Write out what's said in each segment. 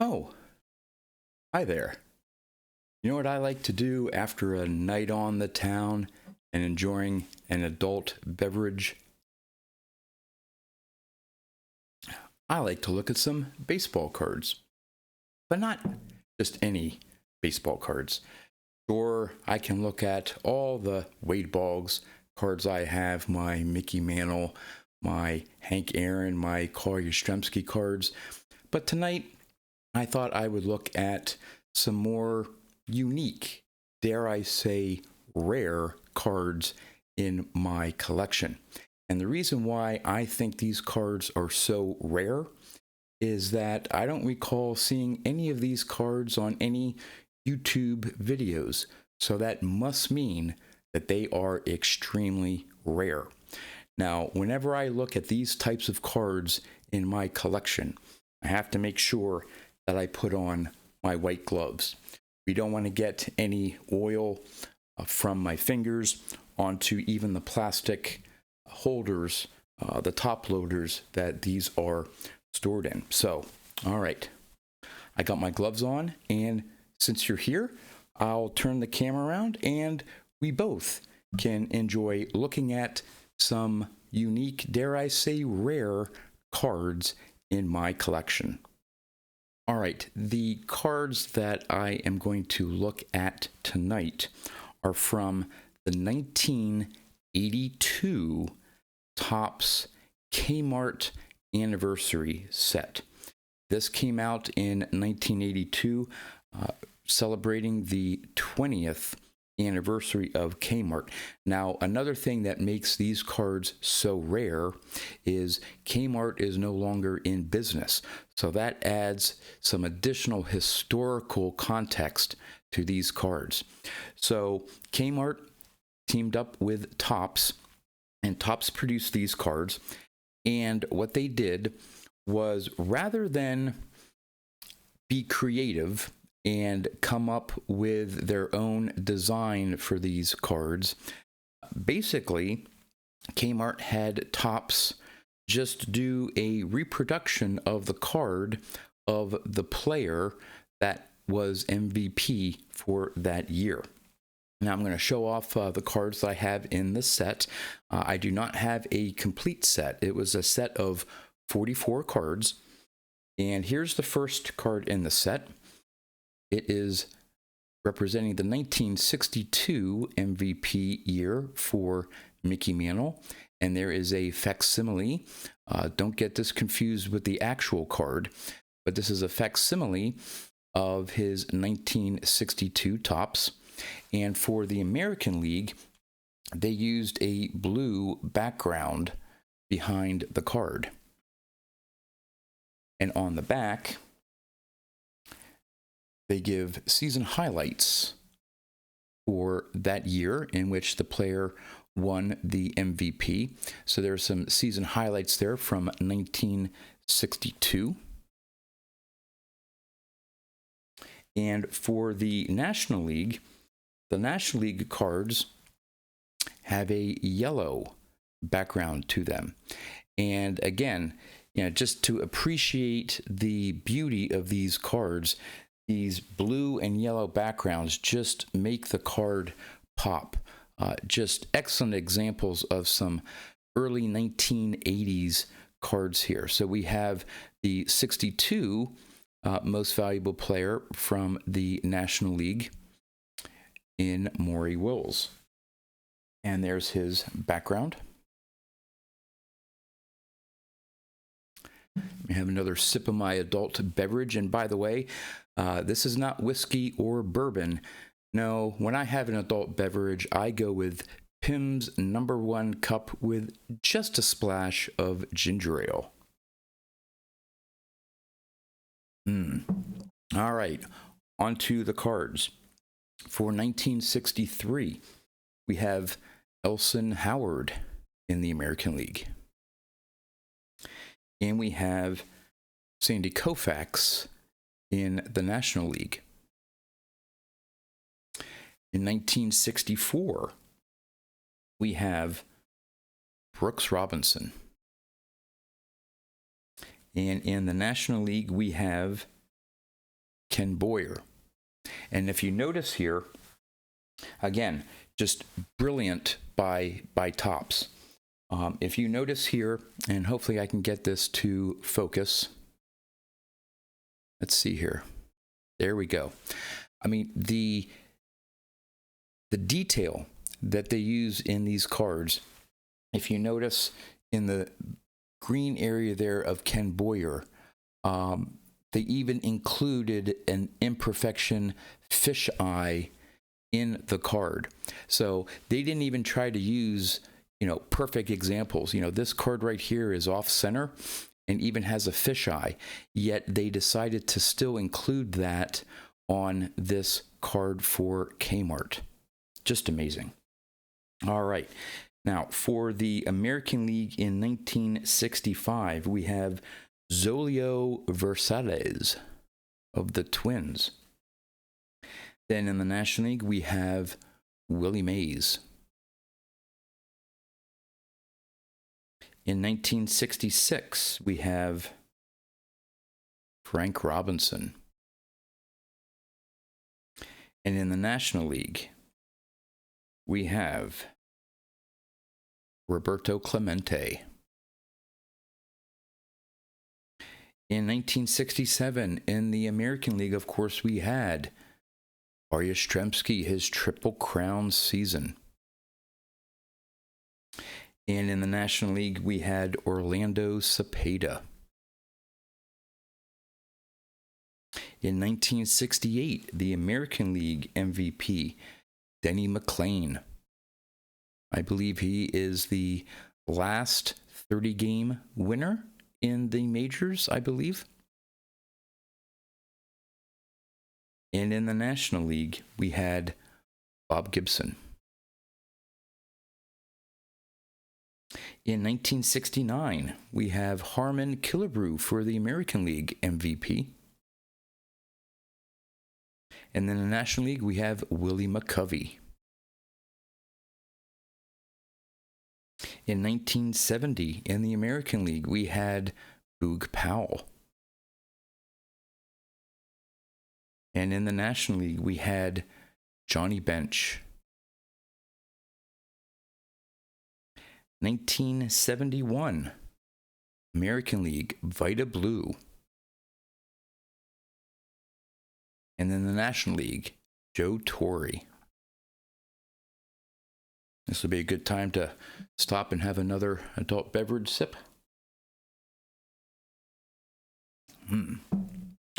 Oh, hi there. You know what I like to do after a night on the town and enjoying an adult beverage? I like to look at some baseball cards, but not just any baseball cards. Or I can look at all the Wade Boggs cards I have, my Mickey Mantle, my Hank Aaron, my Carl Yastrzemski cards. But tonight, I thought I would look at some more unique, dare I say, rare cards in my collection. And the reason why I think these cards are so rare is that I don't recall seeing any of these cards on any YouTube videos. So that must mean that they are extremely rare. Now, whenever I look at these types of cards in my collection, I have to make sure that I put on my white gloves. We don't want to get any oil from my fingers onto even the plastic holders, the top loaders that these are stored in. So, all right, I got my gloves on, and since you're here, I'll turn the camera around and we both can enjoy looking at some unique, dare I say, rare cards in my collection. All right, the cards that I am going to look at tonight are from the 1982 Topps Kmart Anniversary set. This came out in 1982, celebrating the 20th anniversary of Kmart. Now, another thing that makes these cards so rare is Kmart is no longer in business. So that adds some additional historical context to these cards. So Kmart teamed up with Topps, and Topps produced these cards. And what they did was, rather than be creative and come up with their own design for these cards, basically Kmart had Topps just do a reproduction of the card of the player that was MVP for that year. Now I'm going to show off the cards that I have in the set. I do not have a complete set. It was a set of 44 cards. And here's the first card in the set. It is representing the 1962 MVP year for Mickey Mantle. And there is a facsimile. Don't get this confused with the actual card, but this is a facsimile of his 1962 Topps. And for the American League, they used a blue background behind the card. And on the back, they give season highlights for that year in which the player won the MVP. So there's some season highlights there from 1962. And for the National League cards have a yellow background to them. And again, just to appreciate the beauty of these cards, these blue and yellow backgrounds just make the card pop. Just excellent examples of some early 1980s cards here. So we have the 62 most valuable player from the National League in Maury Wills. And there's his background. I have another sip of my adult beverage. And by the way, this is not whiskey or bourbon. No, when I have an adult beverage, I go with Pim's #1 cup with just a splash of ginger ale. All right, on to the cards. For 1963, we have Elson Howard in the American League. And we have Sandy Koufax in the National League. In 1964, we have Brooks Robinson. And in the National League, we have Ken Boyer. And if you notice here, again, just brilliant by Topps. If you notice here, and hopefully I can get this to focus. Let's see here. There we go. I mean, the detail that they use in these cards, if you notice in the green area there of Ken Boyer, they even included an imperfection fisheye in the card. So they didn't even try to use, perfect examples. This card right here is off center and even has a fisheye, yet they decided to still include that on this card for Kmart. Just amazing. All right. Now, for the American League in 1965, we have Zolio Versalles of the Twins. Then in the National League, we have Willie Mays. In 1966, we have Frank Robinson. And in the National League, we have Roberto Clemente. In 1967, in the American League, of course, we had Arya Yastrzemski, his Triple Crown season. And in the National League, we had Orlando Cepeda. In 1968, the American League MVP, Denny McLain. I believe he is the last 30-game winner in the majors, I believe. And in the National League, we had Bob Gibson. In 1969, we have Harmon Killebrew for the American League MVP. And then in the National League, we have Willie McCovey. In 1970, in the American League, we had Boog Powell. And in the National League, we had Johnny Bench. 1971, American League, Vida Blue. And then the National League, Joe Torre. This will be a good time to stop and have another adult beverage sip.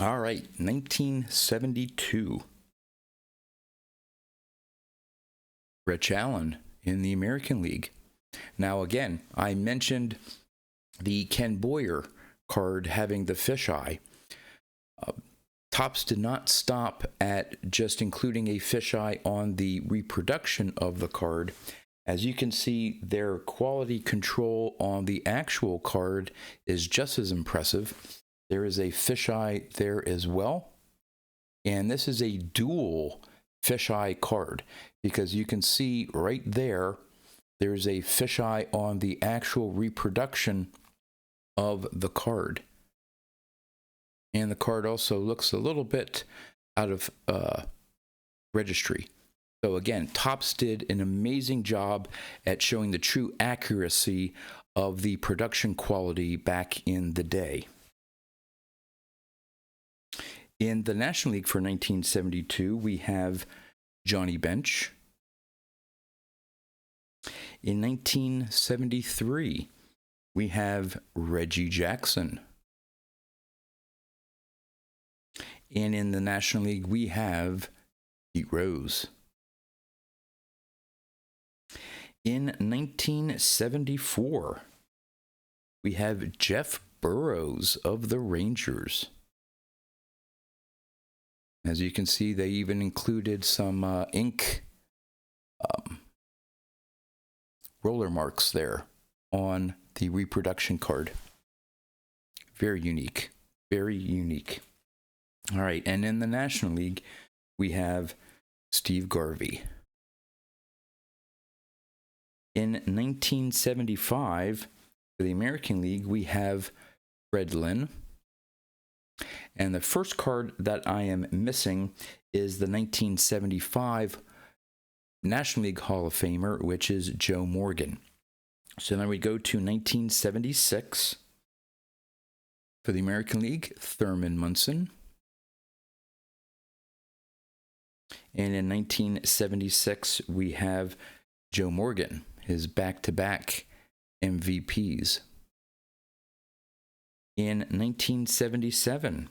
All right, 1972. Rich Allen in the American League. Now, again, I mentioned the Ken Boyer card having the fisheye. Topps did not stop at just including a fisheye on the reproduction of the card. As you can see, their quality control on the actual card is just as impressive. There is a fisheye there as well. And this is a dual fisheye card because you can see right there, there's a fisheye on the actual reproduction of the card. And the card also looks a little bit out of registry. So again, Topps did an amazing job at showing the true accuracy of the production quality back in the day. In the National League for 1972, we have Johnny Bench. In 1973, we have Reggie Jackson. And in the National League, we have Pete Rose. In 1974, we have Jeff Burroughs of the Rangers. As you can see, they even included some ink roller marks there on the reproduction card. Very unique. Very unique. All right, and in the National League, we have Steve Garvey. In 1975, for the American League, we have Fred Lynn. And the first card that I am missing is the 1975 National League Hall of Famer, which is Joe Morgan. So then we go to 1976 for the American League, Thurman Munson. And in 1976, we have Joe Morgan, his back-to-back MVPs. In 1977,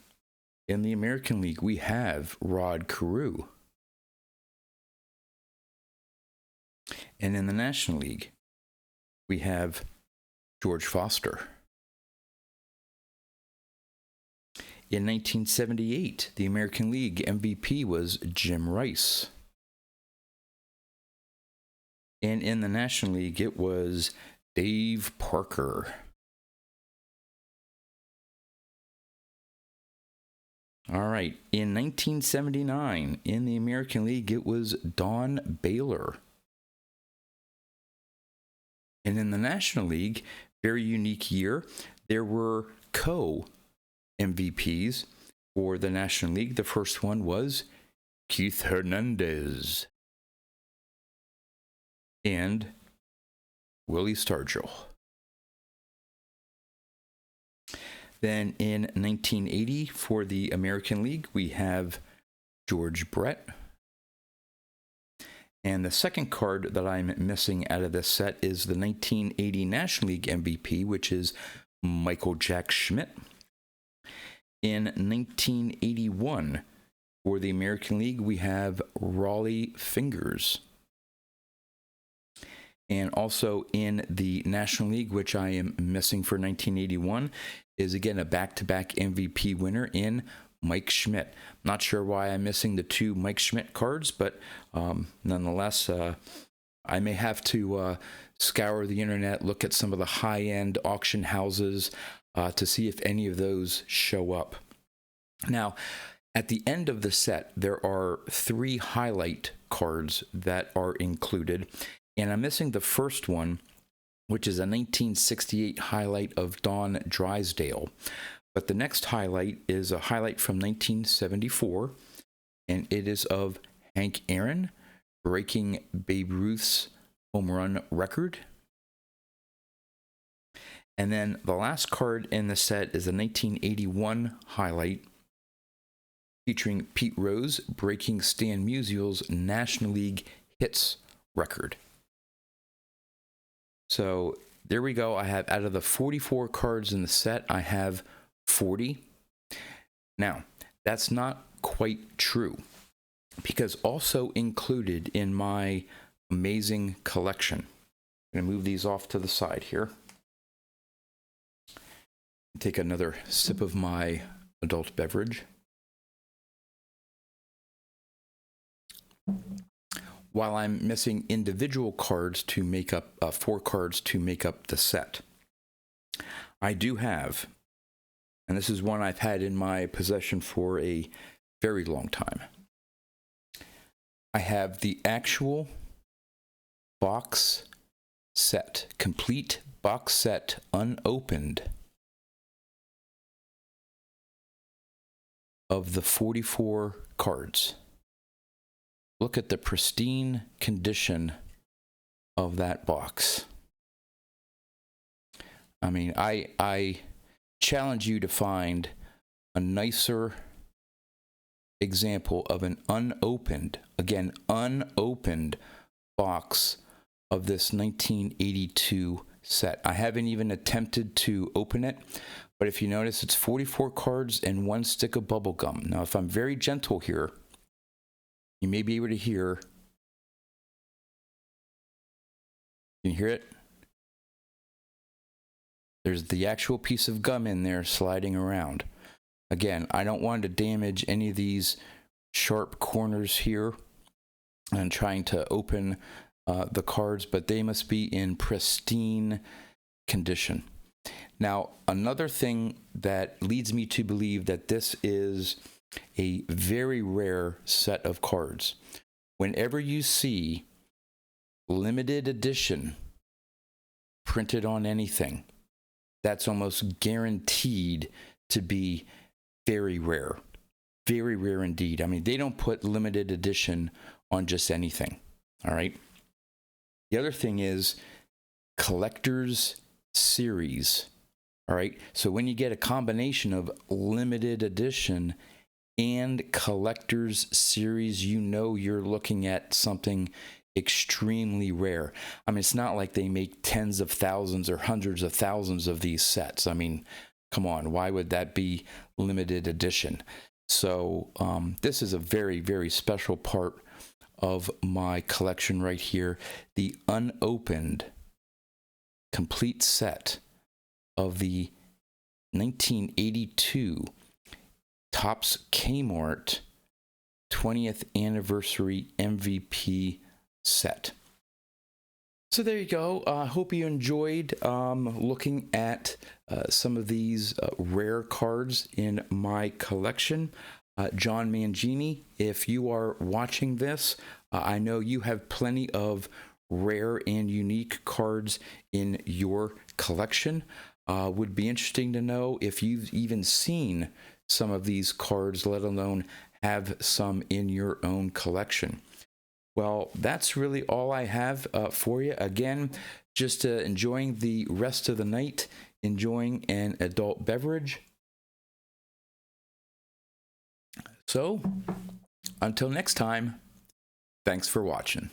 in the American League, we have Rod Carew. And in the National League, we have George Foster. In 1978, the American League MVP was Jim Rice. And in the National League, it was Dave Parker. All right, in 1979, in the American League, it was Don Baylor. And in the National League, very unique year, there were co-MVPs for the National League. The first one was Keith Hernandez and Willie Stargell. Then in 1980, for the American League, we have George Brett. And the second card that I'm missing out of this set is the 1980 National League MVP, which is Michael Jack Schmidt. In 1981, for the American League, we have Raleigh Fingers. And also in the National League, which I am missing for 1981, is again a back-to-back MVP winner in Mike Schmidt. Not sure why I'm missing the two Mike Schmidt cards, but nonetheless, I may have to scour the internet, look at some of the high-end auction houses to see if any of those show up. Now, at the end of the set, there are 3 highlight cards that are included, and I'm missing the first one, which is a 1968 highlight of Don Drysdale. But the next highlight is a highlight from 1974, and it is of Hank Aaron breaking Babe Ruth's home run record. And then the last card in the set is a 1981 highlight featuring Pete Rose breaking Stan Musial's National League hits record. So there we go. I have, out of the 44 cards in the set, I have 40. Now, that's not quite true, because also included in my amazing collection, I'm going to move these off to the side here. Take another sip of my adult beverage. While I'm missing individual cards to make up 4 cards to make up the set, I do have, and this is one I've had in my possession for a very long time, I have the actual box set, complete box set, unopened, of the 44 cards. Look at the pristine condition of that box. I mean, I challenge you to find a nicer example of an unopened, again, unopened box of this 1982 set. I haven't even attempted to open it, but if you notice, it's 44 cards and 1 stick of bubble gum. Now, if I'm very gentle here, you may be able to hear. Can you hear it? There's the actual piece of gum in there sliding around. Again, I don't want to damage any of these sharp corners here and trying to open the cards, but they must be in pristine condition. Now, another thing that leads me to believe that this is a very rare set of cards. Whenever you see limited edition printed on anything, that's almost guaranteed to be very rare. Very rare indeed. I mean, they don't put limited edition on just anything. All right. The other thing is collector's series. All right. So when you get a combination of limited edition and collector's series, you know you're looking at something extremely rare. I mean, it's not like they make tens of thousands or hundreds of thousands of these sets. I mean, come on, why would that be limited edition? So this is a very, very special part of my collection right here. The unopened complete set of the 1982 Topps Kmart 20th anniversary MVP set. So there you go. I hope you enjoyed looking at some of these rare cards in my collection. John Mangini, if you are watching this, I know you have plenty of rare and unique cards in your collection. Would be interesting to know if you've even seen some of these cards, let alone have some in your own collection. Well, that's really all I have for you. Again, just enjoying the rest of the night, enjoying an adult beverage. So, until next time, thanks for watching.